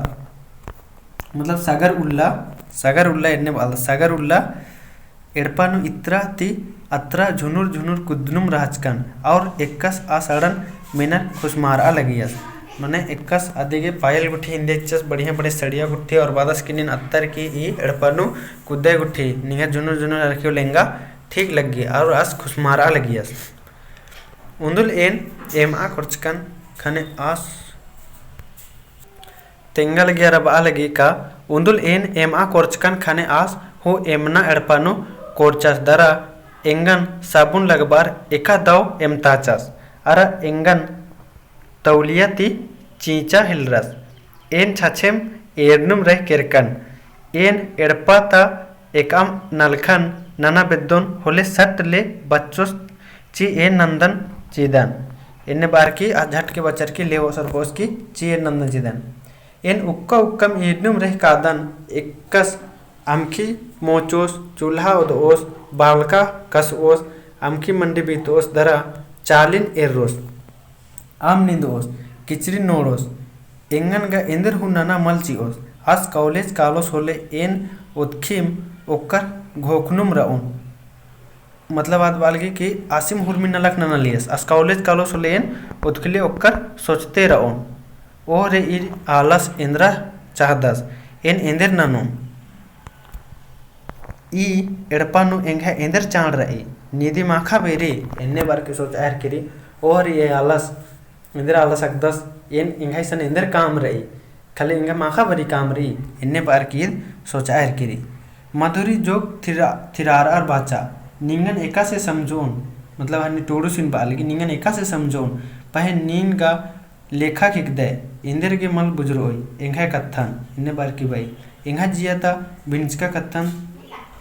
मतलब सागर उल्ला एन्ने बाल सागर उल्ला एड़पानु इत्रा ती अत्रा झुनुर झुनुर कुद्नुम राजकन और एक्कस आ सड़न मेनर खुशमारा लगियस मने एक्कस आदिगे पायल गुट्ठी हिंदेचस बढ़िया बड़े सड़िया गुट्ठी और बादस किनिन अत्तर की ई एड़पानु कुद्दे गुट्ठी निगा झुनुर झुनुर रखियो लेंगा ठीक लग गया और आस खुशमारा लगियस उंदुल एन एम आ कोर्चकन खने आस तेंगा लगिया रबा लगी का उंदुल एन एम आ कोर्चकन खने आस हो एमना एड़पानु कोर्चस दरा एंगन साबुन लगबार एका दाव एम ताचस अरा एंगन तौलिया ती चीचा हिलरस एन छाछेम एरनुम रह केरकन एन एड़पा ता एकाम नलखन नाना बेदोन होले सट ले बच्चों ची एन नंदन चीदन इन्ने बार की आज झट के बचर की ले सरपोस की ची एन नंदन चीदन एन उक्का उक्कम एडनुम रह कादन एक्कस आमखी मोचोस चूल्हा उदोस बालका कस ओस आमखी मंडी बीतोस दरा चालिन एर्रोस आम निंदोस किचरी नोड़ोस एंगन गा इंदर हुनाना मलचिओस आस कॉलेज कालोस होले एन उत्खिम ओकर घोखनुम रउन मतलब बात बालगी कि आसिम हुर्मी नलक नना लियस आस कॉलेज कालोस होले एन उत्खिले ओकर सोचते रउन ओ रे इ आलस इंद्रा चाहदस एन इंदर ननुम ई एड़पानु एंगा इंदर चाण रही निधि माखा बेरी एन्ने बार के सोच आर करी और ये आलस इंदर आलस अकदस एन इंगा सन इंदर काम रही खाली इंगा माखा बरी काम रही इन्ने बार की सोच आर करी मधुरी जोग थिरार और बाचा निंगन एका से समझोन मतलब हनी टोड़ू सुन बालगी निंगन एका से समझोन पहे नीन गा लेखा खिक दे इंदर के मल बुजरोई एंगा कत्थन इन्ने बार की भाई इंगा जियाता बिंचका कत्थन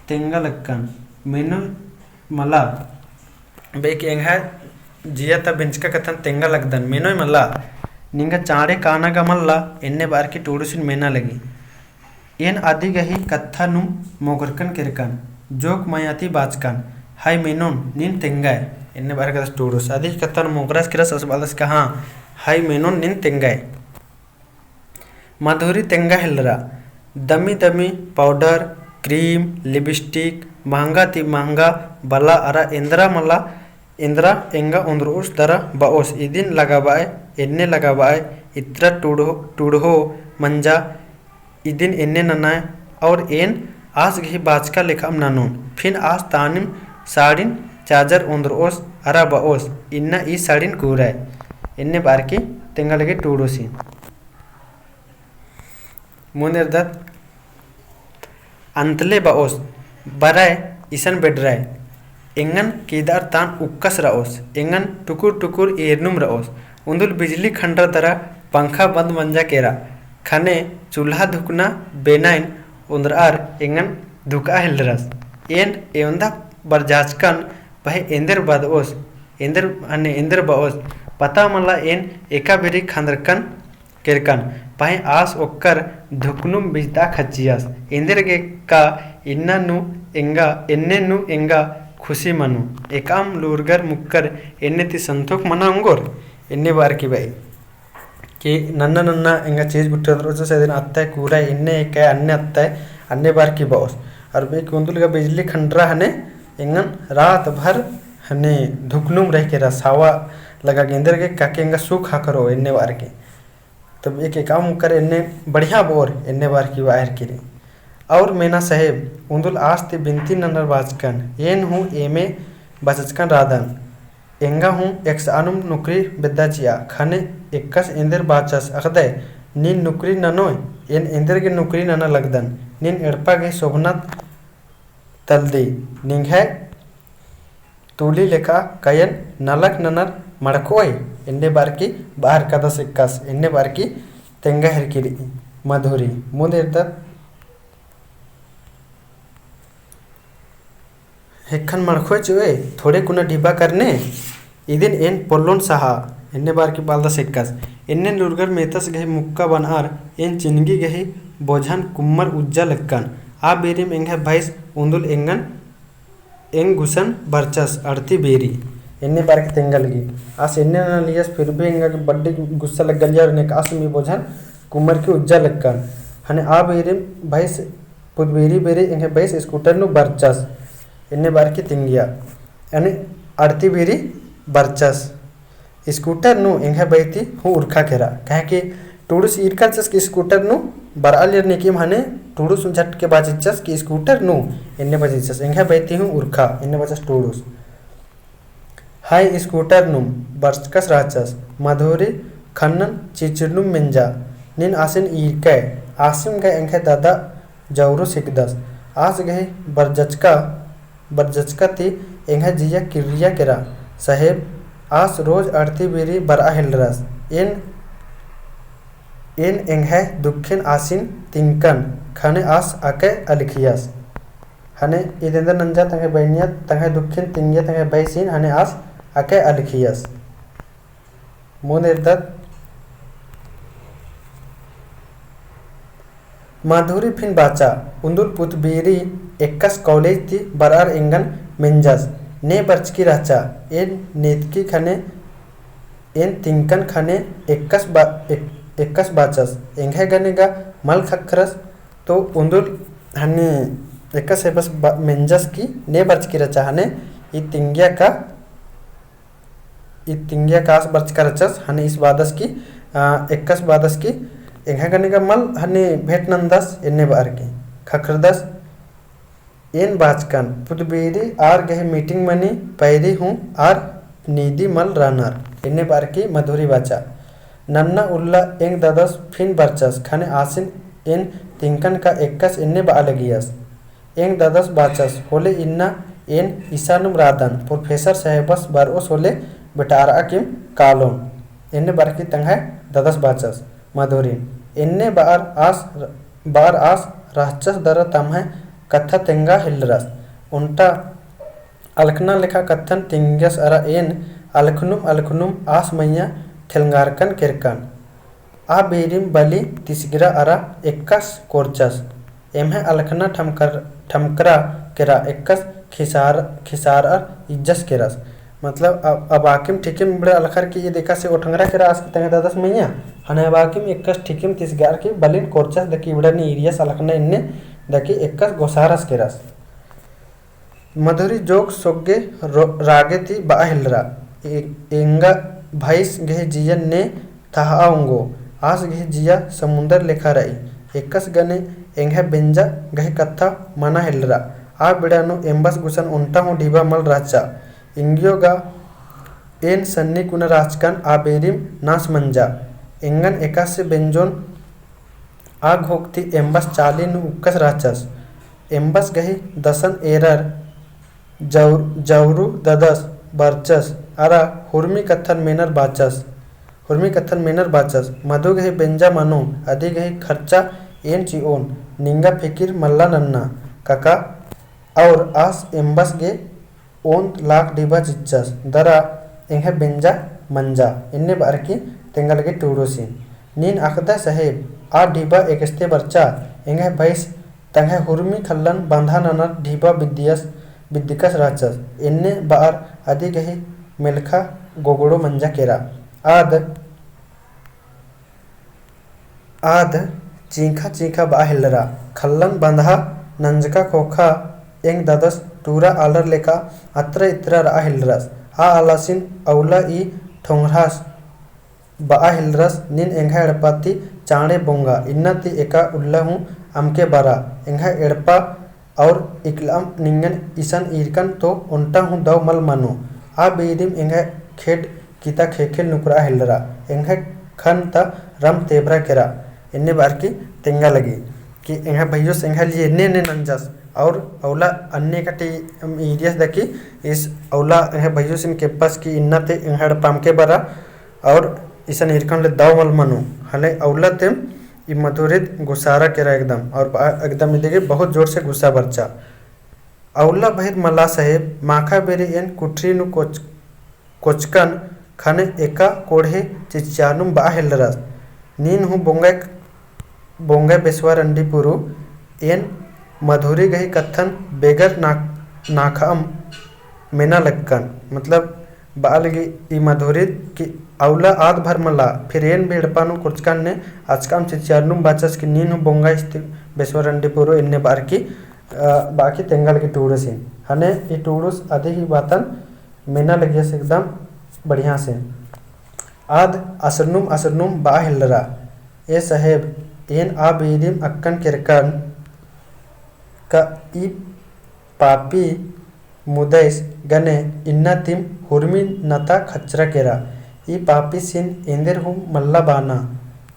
तेंगा लक्कन मेनो मला बेक एंगा जियाता बिंचका कत्थन तेंगा लकदन मेनो मला निंगा चाड़े काना गा मल्ला इन्ने बार की टोड़ुसिन मेना लगी एन आदि गही कत्था नुम मोगरकन किरकन जोक मायाती बाचकन हाय मेनोन निन तेंगाय इन्ने बार का टोड़ुस आदि कत्था मोगरस किरस असबालस का हाँ हाय मेनोन निन तेंगाय मधुरी तेंगा हिलरा दमी दमी पाउडर क्रीम लिपस्टिक महंगा ती महंगा बला अरा इंद्रा मला इंद्रा एंगा उंद्रोस दरा बाओस इदिन लगाबाय इन्ने लगाबाय इत्रा टूढ़ो मंजा इदिन इन्ने ननाय और एन आस घी बाचका लेखाम नानून फिन आस तानिम साड़िन चार्जर उंद्रोस अरा बाओस इन्ना ई साड़िन कूराय इन्ने बार की तेंगा लगे टूड़ोसी मुनेरदत अंतले बाओस बराय इसन बेडराय एंगन केदार तान उक्कस राओस एंगन टुकुर टुकुर एरनुम राओस उंदुल बिजली खंडर दरा पंखा बंद मंजा केरा खाने चूल्हा धुकना बेनाइन उंदरार एंगन धुका हिलरस एन एवंदा बरजाचकन पहे एंदर बदओस एंदर बाओस पता मला एन एका बेरी खंदरकन केरकन पहे आस ओक्कर धुकनुम बिजदा खचियास एंदर गे का एन्ने नु एंगा खुशी मनु एकाम लूरगर मुक्कर एन्ने ती संतोख मना अंगोर एन्ने बार की बाई कि नन्ना नन्ना एंगा चीज बुट्टर रोज से दिन आता है कूरा इन्ने एक अन्य आता है अन्य बार की बॉस और बे कुंदुल का बिजली खंडरा हने एंगन रात भर हने धुकनुम रह के रसावा लगा गेंदर के काके एंगा सुख हा करो इन्ने बार की तब एक काम कर इन्ने बढ़िया बोर इन्ने बार की वायर की और मेना साहेब उंदुल आज ते बिनती नन्नर बाचकन एन हूँ एमे बचचकन राधन एंगा हूँ एक्स आनुम नुकरी बेदाचिया खाने एक्कस इंदर बाचस अखदे नीन नुकरी ननोय एन इंदर के नुकरी नना लगदन नीन एड़पा के शोभनाथ तलदी निंघे तूली लेखा कयन नलक ननर मड़कोय इन्ने बार की बाहर कदस एक्कस इन्ने बार की तेंगा हरकिरी मधुरी मुदेरदत हेखन मड़खो चुए थोड़े कुना डिबा करने इदिन एन पोलोन सहा इन्ने बार की बालदा सेक्कस इन्ने लुरगर मेतस गहे मुक्का बनार एन चिनगी गहे बोझन कुम्मर उज्जा लक्कन आ बेरिम एंगे भाईस उंदुल एंगन एंग घुसन बरचस अड़ती बेरी इन्ने बार की तेंगलगी आस इन्ने न लियस फिर भी एंगा के बड्डी गुस्सा लग गल यार ने कास में बोझन कुम्मर की उज्जा लक्कन हने आ बेरिम भाईस पुदबेरी बेरी एंगे भाईस स्कूटर नु बरचस इन्ने बार की तिंगिया यानी अड़ती बेरी बरचस स्कूटर नु एंगे बैती हूँ उर्खा केरा कहे कि टूडुस इरकाचस की स्कूटर नु बरालियर निकिम हने टूडुस झट के बाजिचस की स्कूटर नु इन्ने बजिचस एंगे बैती हूँ उर्खा इन्ने बचस टूडुस हाय स्कूटर नु बरचकस राचस मधुरी खन्नन चिचिरनु मिंजा निन आसिन इरके आसिम गए एंगे दादा जौरु सिकदस आस गए बरजचका ती एंगे जिया किरिया केरा साहेब आस रोज अड़ती बेरी बरा हिलरस इन एंगे दुखिन आसिन तिंकन खाने आस आके अलिखियास हने इदेंदर नंजा तंगे बैनिया तंगे दुखिन तिंगिया तंगे बैसिन हने आस आके अलिखियास मुनेरदत माधुरी फिन बाचा उंदुल पुतबीरी एक्कस कॉलेज थी बरार एंगन मिंजस ने बरचकी राचा एन नेतकी खने एन तिंकन खने एक्कस बाचस एंगे गनेगा मल खखरस तो उंदुल हने एक्कस है बस मिंजस की ने बरचकी राचा हने इ तिंगिया का आस बरचका रचस हने इस बादस की एक्कस बादस की एंगे गनेगा मल हने भेट नंदस इन्ने बार की खखरदस एन बाचकन पुदबेरी आर गहे मीटिंग मनी पैरी हूँ आर नीदी मल रनर इन्ने बार की मधुरी बाचा नन्ना उल्ला एंग ददस फिन बरचस खाने आसिन एन तिंकन का एक्कस इन्ने बा लगियस एंग ददस बाचस होले इन्ना एन ईसानुम राधन प्रोफेसर साहेबस बारओस होले बेटारा किम कालोन इन्ने बार की तंगे ददस बाचस मधुरी इन्ने बार आस राचस दर तमहे कथा तेंगा हिलरस उन्टा अलखना लेखा कथन तिंगस अरा एन अलखनुम आस मैया थेलंगारकन किरकन आ बेरिम बली तिसगिरा अरा एक्कस कोरचस एमहे अलखना ठमकरा केरा एक्कस खिसार इज्जस केरस मतलब अब आकिम ठीकिम बड़े अलखर की ये देखा से ओठंगरा केरा आस तंगे ददस मैया हने अब आकिम एक्कस ठीकिम तिसगार की बलिन कोरचस दकी बड़ा नी इरियस अलखना इन्ने दकी एक्कस गोसारस केरस मधुरी जोक सोगे रागे ती बा हिलरा एंगा भाईस गहे जियन ने थाआउंगो आस गहे जिया समुंदर लेखा रही एक्कस गने एंगे बेंजा गहे कथा मना हिलरा आ बिड़ानो एम्बस गुसन उन्टा हूँ डिबा मल राचा इंगियोगा एन सन्नी कुना राजकन आ बेरिम नास मंजा एंगन एकासे बेंजोन आग होक्ति एम्बस चाली नु उक्कस राचस एम्बस गही दसन एरर जौरु ददस बरचस अरा हुर्मी कत्थन मेनर बाचस मधु गही बेंजा मनो अधि गही खर्चा एन चिओन निंगा फिकिर मल्ला नन्ना काका और आस एम्बस गे ओन लाख डिबा चिच्चस दरा एंगे बेंजा मंजा इन्ने बार की तेंगल के टूडोसिन नीन अकदा साहेब आ डिबा एकस्ते बर्चा एंगे भैस तंगे हुर्मी खल्लन बांधा ननर डिबा विद्यकस राचस इन्ने बार आदि गही मेलखा गोगड़ो मंजा केरा आद चीखा बा हिलरा खल्लन बंधा नंजका खोखा एंग ददस टूरा आलर लेका अत्र इत्र रा हिलरस आ आलासिन औला ई ठोंगरास बा हिलरस निन एंगा एड़पाती चाणे बोंगा इन्नती एका उल्ला हूँ अमके बारा एंगा एड़पा और इकलाम निंगन इसन ईरकन तो उन्टा हूँ दव मल मनो आ बेदिम एंगा खेड किता खेखेल नुकरा हिलरा एंगा खन ता रम तेबरा केरा इन्ने बार की तेंगा लगी कि एंगा भैयोस एंगा लिए ने नंजस और औला अन्य कटी इरियस दकी इस औला एंगा भैयोस इन के पास की इन्नते एंगा पाम के बारा और इसन ईरकन ले दव मल मनो हले औला तेम इ मधुरित गुसारा केरा एकदम और एकदम इधे बहुत जोर से गुस्सा बरचा औला बहिर मल्ला साहेब माखा बेरी एन कुठरी नु कोचकन खाने एका कोढ़े चिचानुम बा हिलरस नीन हूँ बोंगे बेसवार अंडीपुरु एन मधुरी गही कत्थन बेगर नाखाम मेना लक्कन मतलब बालगी ई मधुरी की औला आद भर मला फिर एन बेड़पानु कुचकन ने आजकाम चिचानुम बाचस की नीन हूँ बोंगा बेसवार अंडीपुरु इन्ने बार की बाकी तेंगल की टूडस हने ई टूडस आधे ही बातन मेना लगिया से एकदम बढ़िया से आद असरनुम बा हिलरा ए साहेब एन आ बीरिम अक्कन किरकन का ई पापी मुदैस गने इन्ना तिम हुर्मी नता खचरा केरा ई पापी सिन इंदर हूँ मल्ला बाना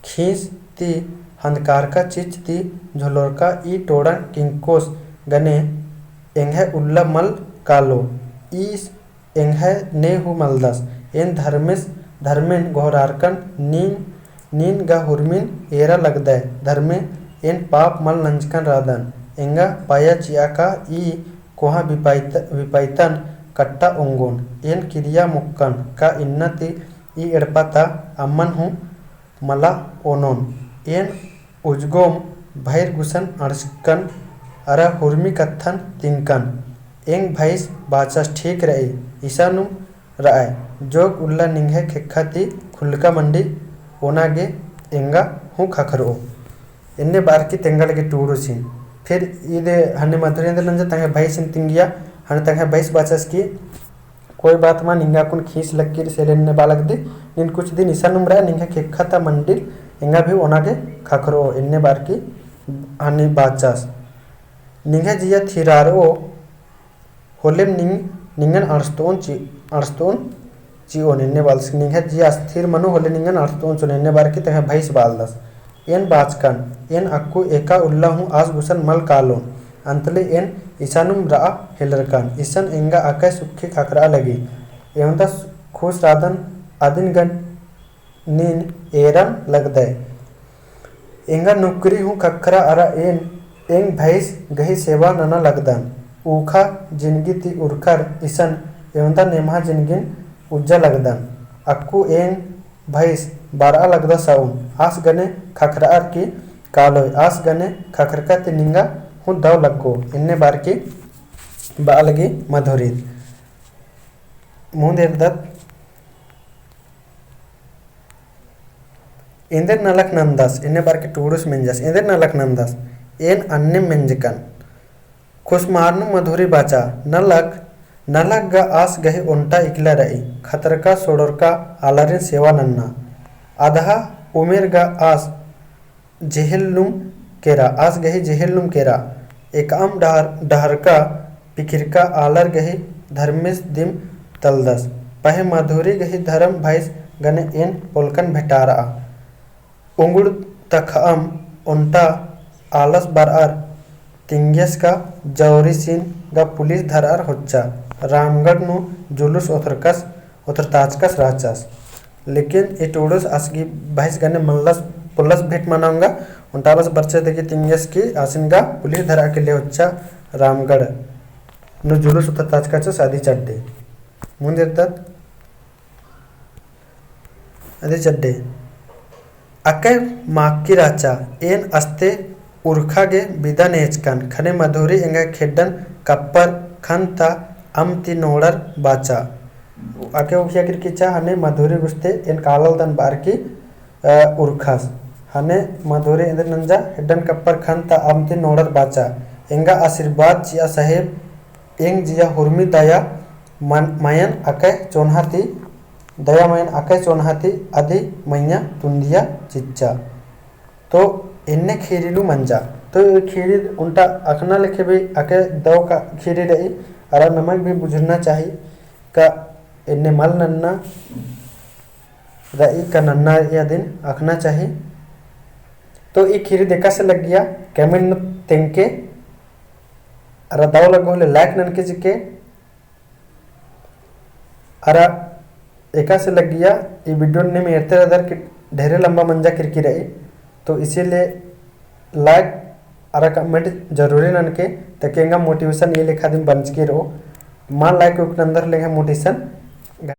खींच ती हंदकार का चिच ती झोलोर का ई टोड़ा किंकोस गने एंगे उल्ला मल कालो ईस एंगे ने हूँ मलदस एन धर्मेन गोहरारकन नीन गा हुर्मिन एरा लगदे धर्मे एन पाप मल नंजकन रादन एंगा पाया चिया का ई कोहा विपाइतन कट्टा ओंगोन एन किरिया मुक्कन का इन्नति ई एड़पाता अम्मन हूँ मला ओनोन एन उजगोम भैर गुसन अड़सकन अरा हुर्मी कत्थन तिंकन एंग भैस बाचस ठीक रहे ईसानुम राय जोग उल्ला निंगे खेखाती खुलका मंडी ओनागे एंगा हूँ खखरो इन्ने बार की तेंगल के टूडो सिन फिर इदे हने मधुरेंद्र नंजा तंगे भाई सिन तिंगिया हने तंगे भाईस बाचस की कोई बात मा निंगा कुन खींच लकीर सेलेन ने बालक दे निन कुछ दिन ईसा नुमरा निंगा खेखाता मंडी एंगा भी ओनागे खखरो इन्ने बार की हने बाचस निंगा जिया थिरारो होलेम निंगन अड़स्तोन चिओन इन्ने बाल निंगा जी अस्थिर मनो होले निंगन अड़स्तोन चुन इन्ने बार की तंगे भैस बालदस एन बाचकन एन अक्कू एका उल्ला हूँ आज गुसन मल कालोन अंतले एन ईसानुम रा हिलरकन ईसन एंगा आके सुखी खकरा लगी एवं खुश राधन आदिन गन नीन एरन लगदे एंगा नुकरी हूँ खखरा अरा एंग भैस गही सेवा नना लगदन ऊखा जिंदगी ती उरखर ईसन एवं नेमहा जिंदगिन उज्जा लगदन अक्कू एंग भैस बारा लगदा साउन आस गने खखरार की कालोय आस गने खखरका ती निंगा हूँ दव लगो इन्ने बार की बालगी मधुरी मुंदेर दत्त इंदर नलक नंदस इन्ने बार की टूडुस मिंजस इंदर नलक नंदस एन अन्य मिंजकन खुशमारनु मधुरी बाचा नलक गा आस गहे उन्टा इकला रही खतरका सोडरका आलारिन सेवा नन्ना आधा उमेर गा आस जेहलनुम केरा आस गही जेहलनुम केरा एकाम डहरका पिकिरका आलर गही धर्मेश दिम तलदस पहे मधुरी गही धर्म भैस गने एन पोलकन भेटारा उंगुड़ तखअम उंटा आलस बार तिंगेस का जौरी सीन गा पुलिस धरार होच्चा रामगढ़ नु जुलूस उतरताचकस राचास लेकिन इटोडस असगी बहस गने मल्लस पुलस भेट मनाऊंगा उंटालस बर्चे देखी तिंगेस की आसिनगा पुलिस धरा के लिए होच्चा रामगढ़ नु जुलूस उतरताचकस शादी चड्डे मुंदिरतात अदे चड्डे अके माक्की राचा एन अस्ते उर्खागे बिदा नेचकन खने मधुरी एंगा खेडन कप्पर खंता अमति नोडर बाचा आके उखिया किरकिचा हने मधुरी गुस्ते एन कालल दन बार की उर्खास हने मधुरी इंद्र नंजा हेडन कप्पर खंता अमति नोडर बाचा एंगा आशीर्वाद जिया साहेब एंग जिया हुर्मी दया मयन अके चोनहाती दया मयन अके चोनहाती आदि मैया तुंदिया चिच्चा तो इन्ने खीरीलू मंजा तो खीरी उल्टा अखना लिखे भी आके दव का खीरी रही अरा नमक भी बुझना चाहिए का इन्ने मल नन्ना रही का नन्ना या दिन अखना चाहिए तो ये खीरी देखा से लग गया कैमिन तेंके अरा दव लगो ले लाइक नन के जिके अरा एका से लग गया ये वीडियो ने मेरते अदर के ढेरे लंबा मंजा किरकी रही तो इसीलिए लाइक और कमेंट जरूरी नन के तकेंगा मोटिवेशन ये लिखा दिन बंच के रहो मान लाइक के अंदर लेंगे मोटिवेशन